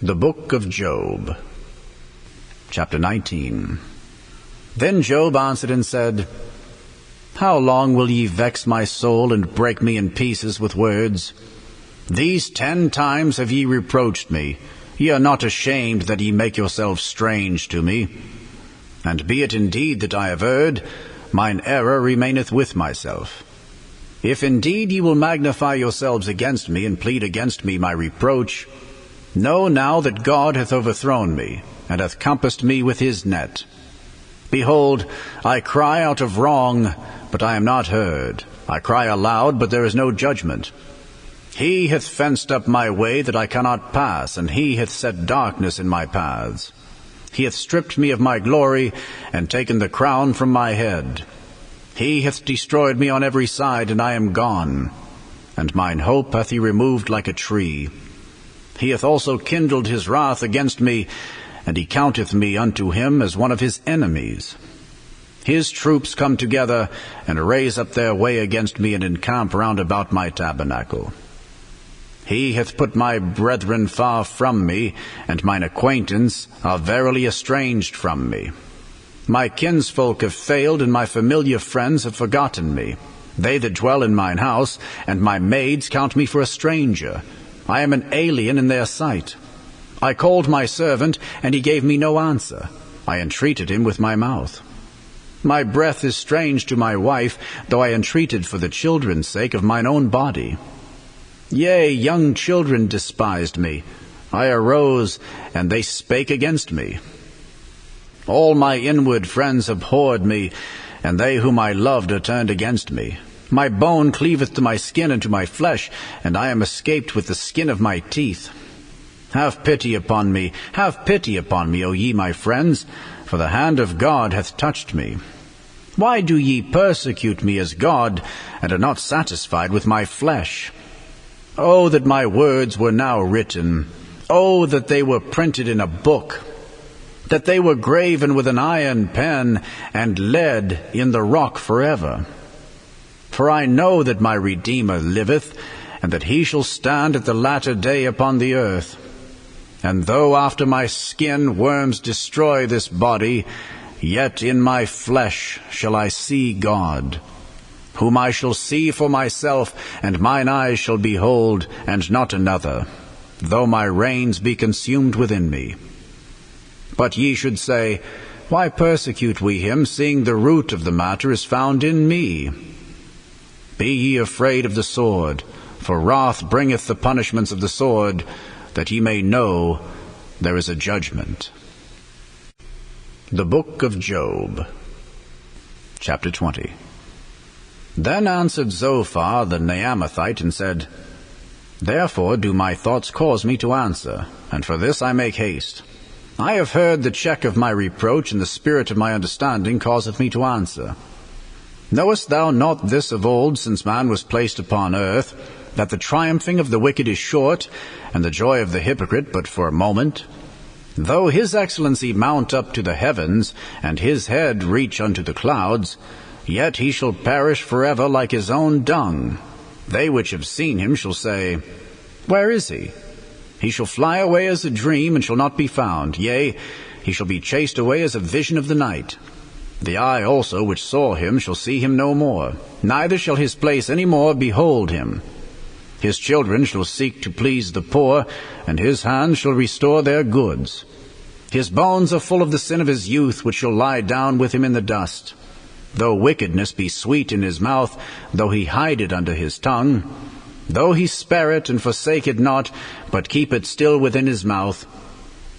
The Book of Job, Chapter 19. Then Job answered and said, How long will ye vex my soul, and break me in pieces with words? These 10 times have ye reproached me. Ye are not ashamed that ye make yourselves strange to me. And be it indeed that I have erred, mine error remaineth with myself. If indeed ye will magnify yourselves against me, and plead against me my reproach, know now that God hath overthrown me, and hath compassed me with his net. Behold, I cry out of wrong, but I am not heard. I cry aloud, but there is no judgment. He hath fenced up my way that I cannot pass, and he hath set darkness in my paths. He hath stripped me of my glory, and taken the crown from my head. He hath destroyed me on every side, and I am gone. And mine hope hath he removed like a tree. He hath also kindled his wrath against me, and he counteth me unto him as one of his enemies. His troops come together, and raise up their way against me, and encamp round about my tabernacle. He hath put my brethren far from me, and mine acquaintance are verily estranged from me. My kinsfolk have failed, and my familiar friends have forgotten me. They that dwell in mine house, and my maids count me for a stranger. I am an alien in their sight. I called my servant, and he gave me no answer. I entreated him with my mouth. My breath is strange to my wife, though I entreated for the children's sake of mine own body. Yea, young children despised me. I arose, and they spake against me. All my inward friends abhorred me, and they whom I loved are turned against me. My bone cleaveth to my skin and to my flesh, and I am escaped with the skin of my teeth. Have pity upon me, O ye my friends, for the hand of God hath touched me. Why do ye persecute me as God, and are not satisfied with my flesh? Oh, that my words were now written! Oh, that they were printed in a book! That they were graven with an iron pen, and lead in the rock forever! For I know that my Redeemer liveth, and that he shall stand at the latter day upon the earth. And though after my skin worms destroy this body, yet in my flesh shall I see God, whom I shall see for myself, and mine eyes shall behold, and not another, though my reins be consumed within me. But ye should say, Why persecute we him, seeing the root of the matter is found in me? Be ye afraid of the sword, for wrath bringeth the punishments of the sword, that ye may know there is a judgment. The Book of Job, Chapter 20. Then answered Zophar the Naamathite, and said, Therefore do my thoughts cause me to answer, and for this I make haste. I have heard the check of my reproach, and the spirit of my understanding causeth me to answer. Knowest thou not this of old, since man was placed upon earth, that the triumphing of the wicked is short, and the joy of the hypocrite but for a moment? Though his excellency mount up to the heavens, and his head reach unto the clouds, yet he shall perish forever like his own dung. They which have seen him shall say, Where is he? He shall fly away as a dream, and shall not be found. Yea, he shall be chased away as a vision of the night. The eye also which saw him shall see him no more, neither shall his place any more behold him. His children shall seek to please the poor, and his hand shall restore their goods. His bones are full of the sin of his youth, which shall lie down with him in the dust. Though wickedness be sweet in his mouth, though he hide it under his tongue, though he spare it and forsake it not, but keep it still within his mouth,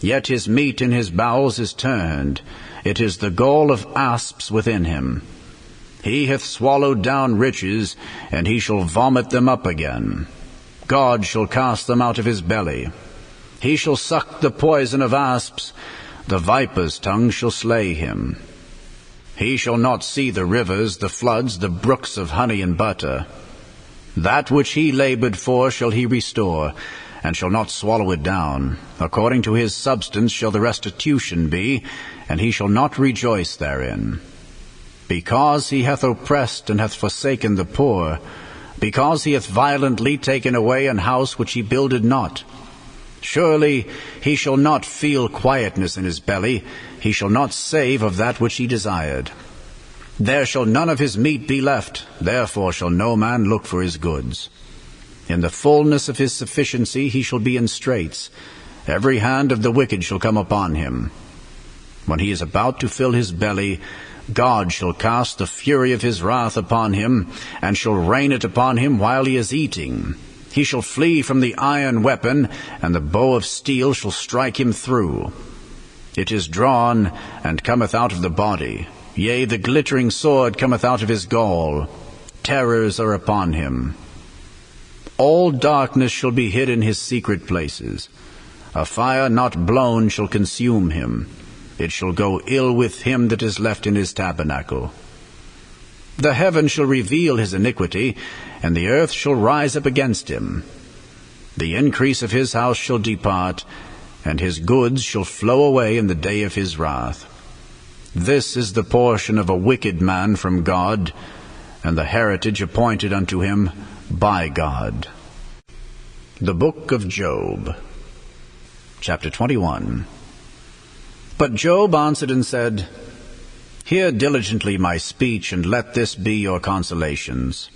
yet his meat in his bowels is turned. It is the gall of asps within him. He hath swallowed down riches, and he shall vomit them up again. God shall cast them out of his belly. He shall suck the poison of asps. The viper's tongue shall slay him. He shall not see the rivers, the floods, the brooks of honey and butter. That which he labored for shall he restore, and shall not swallow it down. According to his substance shall the restitution be, and he shall not rejoice therein. Because he hath oppressed and hath forsaken the poor, because he hath violently taken away an house which he builded not, Surely he shall not feel quietness in his belly, he shall not save of that which he desired. There shall none of his meat be left, therefore shall no man look for his goods. In the fullness of his sufficiency he shall be in straits. Every hand of the wicked shall come upon him. When he is about to fill his belly, God shall cast the fury of his wrath upon him, and shall rain it upon him while he is eating. He shall flee from the iron weapon, and the bow of steel shall strike him through. It is drawn, and cometh out of the body. Yea, the glittering sword cometh out of his gall. Terrors are upon him. All darkness shall be hid in his secret places. A fire not blown shall consume him. It shall go ill with him that is left in his tabernacle. The heaven shall reveal his iniquity, and the earth shall rise up against him. The increase of his house shall depart, and his goods shall flow away in the day of his wrath. This is the portion of a wicked man from God, and the heritage appointed unto him by God. The Book of Job, chapter 21. But Job answered and said, Hear diligently my speech, and let this be your consolations.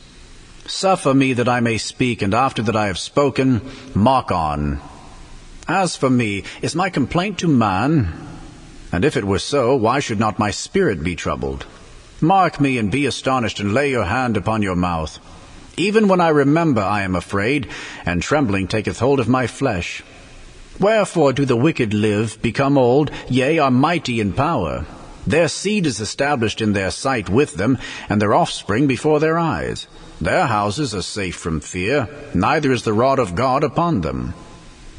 Suffer me that I may speak, and after that I have spoken, mock on. As for me, is my complaint to man? And if it were so, why should not my spirit be troubled? Mark me, and be astonished, and lay your hand upon your mouth. Even when I remember I am afraid, and trembling taketh hold of my flesh. Wherefore do the wicked live, become old, yea, are mighty in power? Their seed is established in their sight with them, and their offspring before their eyes. Their houses are safe from fear, neither is the rod of God upon them.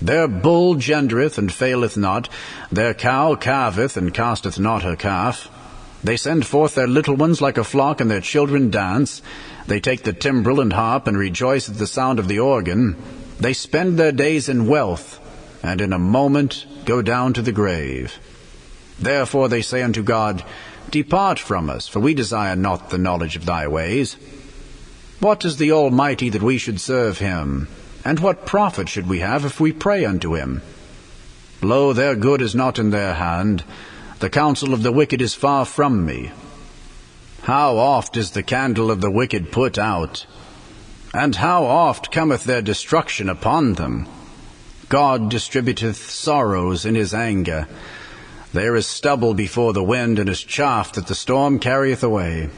Their bull gendereth and faileth not, their cow calveth and casteth not her calf. They send forth their little ones like a flock, and their children dance. They take the timbrel and harp, and rejoice at the sound of the organ. They spend their days in wealth, and in a moment go down to the grave. Therefore they say unto God, Depart from us, for we desire not the knowledge of thy ways. What is the Almighty that we should serve him? And what profit should we have if we pray unto him? Lo, their good is not in their hand. The counsel of the wicked is far from me. How oft is the candle of the wicked put out? And how oft cometh their destruction upon them? God distributeth sorrows in his anger. There is stubble before the wind, and is chaff that the storm carrieth away.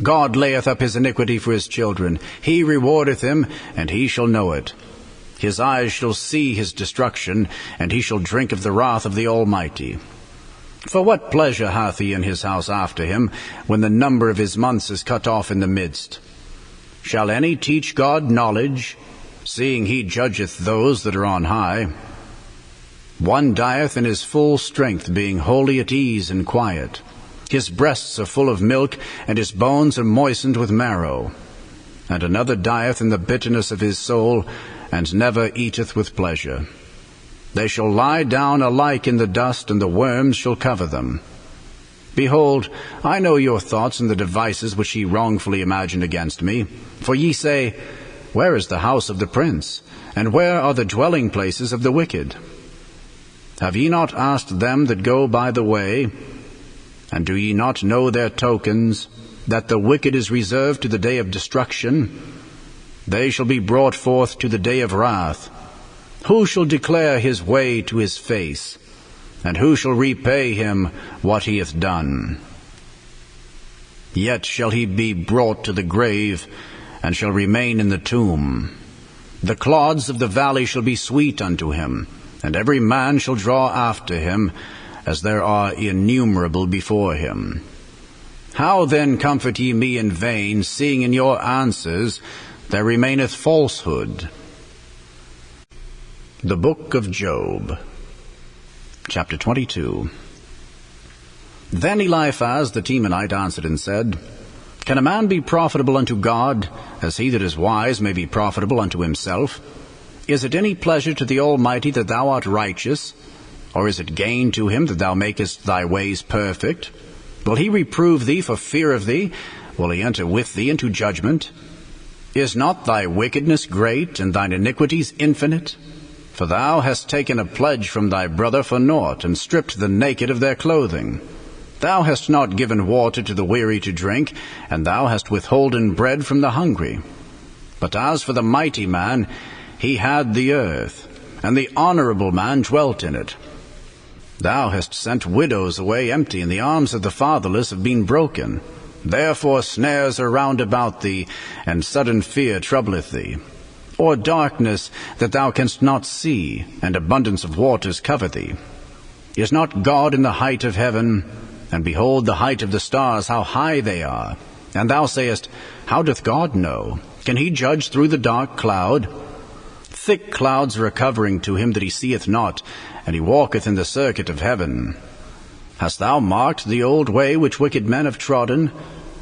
God layeth up his iniquity for his children. He rewardeth him, and he shall know it. His eyes shall see his destruction, and he shall drink of the wrath of the Almighty. For what pleasure hath he in his house after him, when the number of his months is cut off in the midst? Shall any teach God knowledge, seeing he judgeth those that are on high? One dieth in his full strength, being wholly at ease and quiet. His breasts are full of milk, and his bones are moistened with marrow. And another dieth in the bitterness of his soul, and never eateth with pleasure. They shall lie down alike in the dust, and the worms shall cover them. Behold, I know your thoughts and the devices which ye wrongfully imagine against me. For ye say, Where is the house of the prince? And where are the dwelling places of the wicked? Have ye not asked them that go by the way? And do ye not know their tokens, that the wicked is reserved to the day of destruction? They shall be brought forth to the day of wrath. Who shall declare his way to his face? And who shall repay him what he hath done? Yet shall he be brought to the grave, and shall remain in the tomb. The clods of the valley shall be sweet unto him, and every man shall draw after him, as there are innumerable before him. How then comfort ye me in vain, seeing in your answers there remaineth falsehood? The Book of Job, chapter 22. Then Eliphaz the Temanite answered and said, Can a man be profitable unto God, as he that is wise may be profitable unto himself? Is it any pleasure to the Almighty that thou art righteous? Or is it gain to him that thou makest thy ways perfect? Will he reprove thee for fear of thee? Will he enter with thee into judgment? Is not thy wickedness great, and thine iniquities infinite? For thou hast taken a pledge from thy brother for naught, and stripped the naked of their clothing. Thou hast not given water to the weary to drink, and thou hast withholden bread from the hungry. But as for the mighty man, he had the earth, and the honorable man dwelt in it. Thou hast sent widows away empty, and the arms of the fatherless have been broken. Therefore snares are round about thee, and sudden fear troubleth thee. Or darkness that thou canst not see, and abundance of waters cover thee. Is not God in the height of heaven? And behold the height of the stars, how high they are. And thou sayest, How doth God know? Can he judge through the dark cloud? Thick clouds are a covering to him that he seeth not, and he walketh in the circuit of heaven. Hast thou marked the old way which wicked men have trodden,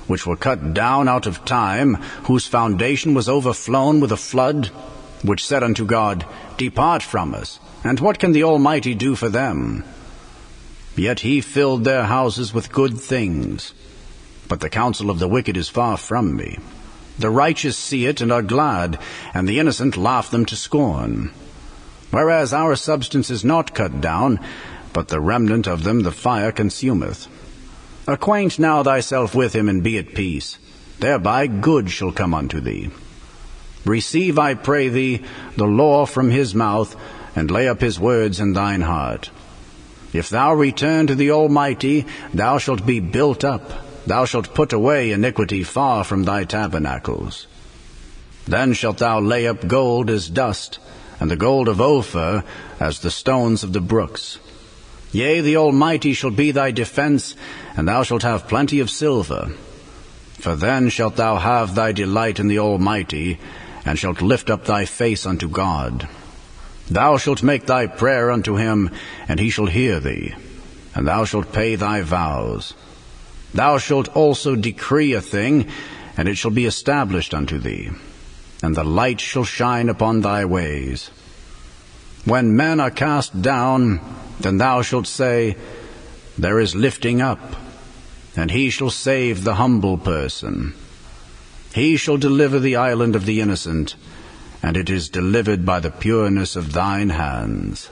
which were cut down out of time, whose foundation was overflown with a flood, which said unto God, Depart from us, and what can the Almighty do for them? Yet he filled their houses with good things. But the counsel of the wicked is far from me. The righteous see it and are glad, and the innocent laugh them to scorn. Whereas our substance is not cut down, but the remnant of them the fire consumeth. Acquaint now thyself with him, and be at peace. Thereby good shall come unto thee. Receive, I pray thee, the law from his mouth, and lay up his words in thine heart. If thou return to the Almighty, thou shalt be built up. Thou shalt put away iniquity far from thy tabernacles. Then shalt thou lay up gold as dust, and the gold of Ophir as the stones of the brooks. Yea, the Almighty shall be thy defense, and thou shalt have plenty of silver. For then shalt thou have thy delight in the Almighty, and shalt lift up thy face unto God. Thou shalt make thy prayer unto him, and he shall hear thee, and thou shalt pay thy vows. Thou shalt also decree a thing, and it shall be established unto thee, and the light shall shine upon thy ways. When men are cast down, then thou shalt say, There is lifting up, and he shall save the humble person. He shall deliver the island of the innocent, and it is delivered by the pureness of thine hands.